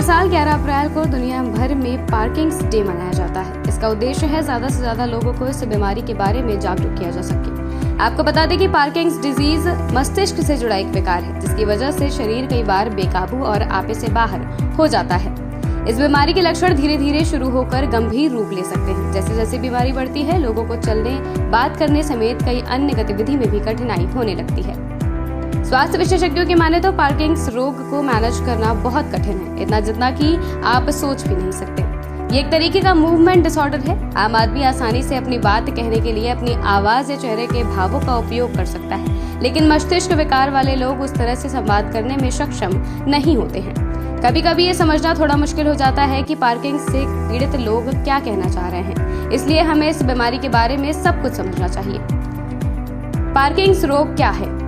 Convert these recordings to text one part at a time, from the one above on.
हर साल 11 अप्रैल को दुनिया भर में पार्किंग्स डे मनाया जाता है। इसका उद्देश्य है ज्यादा से ज्यादा लोगों को इस बीमारी के बारे में जागरूक किया जा सके। आपको बता दें कि पार्किंग्स डिजीज मस्तिष्क से जुड़ा एक विकार है, जिसकी वजह से शरीर कई बार बेकाबू और आपे से बाहर हो जाता है। इस बीमारी के लक्षण धीरे धीरे शुरू होकर गंभीर रूप ले सकते हैं। जैसे जैसे बीमारी बढ़ती है, लोगों को चलने, बात करने समेत कई अन्य गतिविधि में भी कठिनाई होने लगती है। स्वास्थ्य विशेषज्ञों की माने तो पार्किंग्स रोग को मैनेज करना बहुत कठिन है, इतना जितना कि आप सोच भी नहीं सकते। ये एक तरीके का मूवमेंट डिसऑर्डर है। आम आदमी आसानी से अपनी बात कहने के लिए अपनी आवाज या चेहरे के भावों का उपयोग कर सकता है, लेकिन मस्तिष्क विकार वाले लोग उस तरह से संवाद करने में सक्षम नहीं होते हैं। कभी कभी ये समझना थोड़ा मुश्किल हो जाता है कि पार्किंग्स से पीड़ित लोग क्या कहना चाह रहे हैं, इसलिए हमें इस बीमारी के बारे में सब कुछ समझना चाहिए। पार्किंग्स रोग क्या है?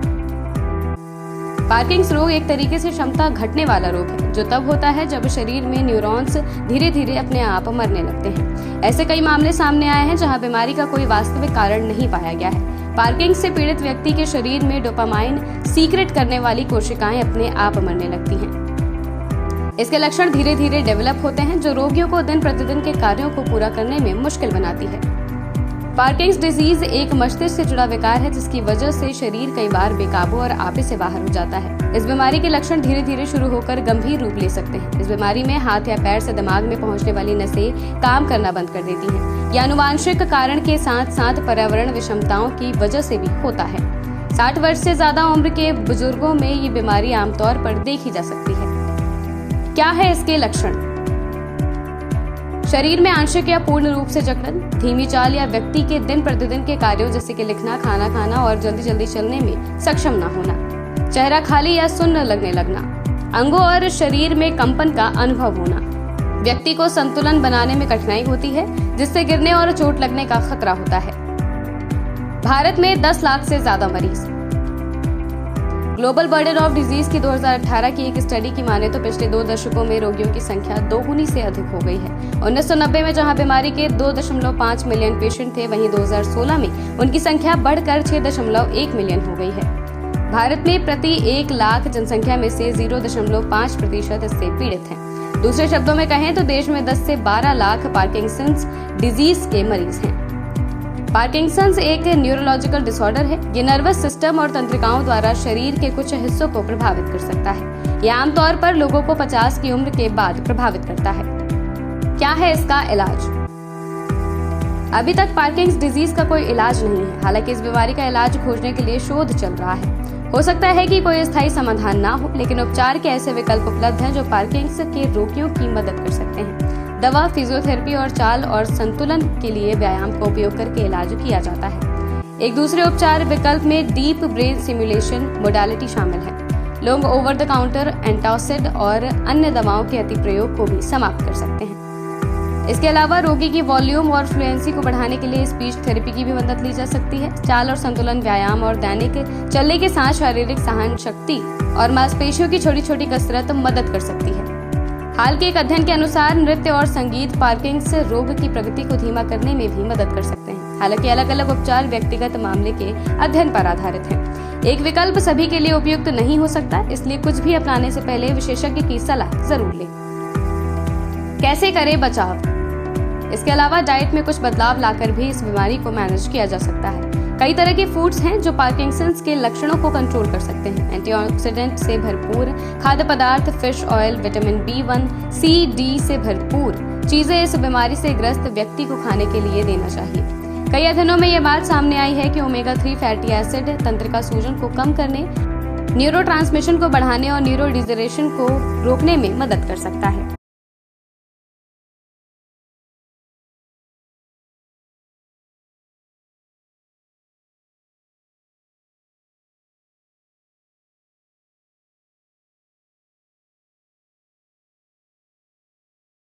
पार्किंग्स रोग एक तरीके से क्षमता घटने वाला रोग है, जो तब होता है जब शरीर में न्यूरॉन्स धीरे धीरे अपने आप मरने लगते हैं। ऐसे कई मामले सामने आए हैं जहां बीमारी का कोई वास्तविक कारण नहीं पाया गया है। पार्किंग्स से पीड़ित व्यक्ति के शरीर में डोपामाइन सीक्रेट करने वाली कोशिकाएं अपने आप मरने लगती हैं। इसके लक्षण धीरे धीरे डेवलप होते हैं, जो रोगियों को दिन प्रतिदिन के कार्यों को पूरा करने में मुश्किल बनाती है। पार्किंग्स डिजीज एक मस्तिष्क से जुड़ा विकार है, जिसकी वजह से शरीर कई बार बेकाबू और आपे से बाहर हो जाता है। इस बीमारी के लक्षण धीरे धीरे शुरू होकर गंभीर रूप ले सकते हैं। इस बीमारी में हाथ या पैर से दिमाग में पहुंचने वाली नसें काम करना बंद कर देती हैं। यह आनुवांशिक कारण के साथ साथ पर्यावरण विषमताओं की वजह से भी होता है। 60 वर्ष से ज्यादा उम्र के बुजुर्गों में ये बीमारी आमतौर पर देखी जा सकती है। क्या है इसके लक्षण? शरीर में आंशिक या पूर्ण रूप से जकड़न, धीमी चाल या व्यक्ति के दिन प्रतिदिन के कार्यों जैसे कि लिखना, खाना खाना और जल्दी जल्दी चलने में सक्षम न होना, चेहरा खाली या सुन्न लगने लगना, अंगों और शरीर में कंपन का अनुभव होना, व्यक्ति को संतुलन बनाने में कठिनाई होती है, जिससे गिरने और चोट लगने का खतरा होता है। भारत में 10 लाख से ज्यादा मरीज। ग्लोबल बर्डन ऑफ डिजीज की 2018 की एक स्टडी की माने तो पिछले 2 दशकों में रोगियों की संख्या दोगुनी से अधिक हो गई है। 1990 में जहां बीमारी के 2.5 मिलियन पेशेंट थे, वहीं 2016 में उनकी संख्या बढ़कर 6.1 मिलियन हो गई है। भारत में प्रति 1 लाख जनसंख्या में से 0.5% इससे पीड़ित हैं। दूसरे शब्दों में कहें तो देश में 10 से 12 लाख पार्किंसंस डिजीज के मरीज हैं। पार्किंसंस एक न्यूरोलॉजिकल डिसऑर्डर है। ये नर्वस सिस्टम और तंत्रिकाओं द्वारा शरीर के कुछ हिस्सों को प्रभावित कर सकता है। यह आमतौर पर लोगों को 50 की उम्र के बाद प्रभावित करता है। क्या है इसका इलाज? अभी तक पार्किंग्स डिजीज का कोई इलाज नहीं है। हालांकि इस बीमारी का इलाज खोजने के लिए शोध चल रहा है। हो सकता है कि कोई स्थायी समाधान ना हो, लेकिन उपचार के ऐसे विकल्प उपलब्ध हैं जो पार्किंग्स के रोगियों की मदद कर सकते हैं। दवा, फिजियोथेरेपी और चाल और संतुलन के लिए व्यायाम का उपयोग करके इलाज किया जाता है। एक दूसरे उपचार विकल्प में डीप ब्रेन स्टिमुलेशन मोडालिटी शामिल है। लोग ओवर द काउंटर एंटासिड और अन्य दवाओं के अति प्रयोग को भी समाप्त कर सकते हैं। इसके अलावा रोगी की वॉल्यूम और फ्लुएंसी को बढ़ाने के लिए स्पीच थेरेपी की भी मदद ली जा सकती है। चाल और संतुलन व्यायाम और दैनिक चलने के साथ शारीरिक सहन शक्ति और मांसपेशियों की छोटी छोटी कसरत मदद कर सकती है। हाल के एक अध्ययन के अनुसार नृत्य और संगीत पार्किंग्स रोग की प्रगति को धीमा करने में भी मदद कर सकते हैं। हालांकि अलग अलग उपचार व्यक्तिगत मामले के अध्ययन पर आधारित हैं। एक विकल्प सभी के लिए उपयुक्त नहीं हो सकता, इसलिए कुछ भी अपनाने से पहले विशेषज्ञ की सलाह जरूर लें। कैसे करें बचाव? इसके अलावा डाइट में कुछ बदलाव लाकर भी इस बीमारी को मैनेज किया जा सकता है। कई तरह के फूड्स हैं जो पार्किंसंस के लक्षणों को कंट्रोल कर सकते हैं। एंटीऑक्सीडेंट से भरपूर खाद्य पदार्थ, fish oil, vitamin B1, C, D से भरपूर चीजें इस बीमारी से ग्रस्त व्यक्ति को खाने के लिए देना चाहिए। कई अध्ययनों में यह बात सामने आई है कि ओमेगा 3 फैटी एसिड तंत्रिका सूजन को कम करने, न्यूरोट्रांसमिशन को बढ़ाने और न्यूरोडिजनरेशन को रोकने में मदद कर सकता है।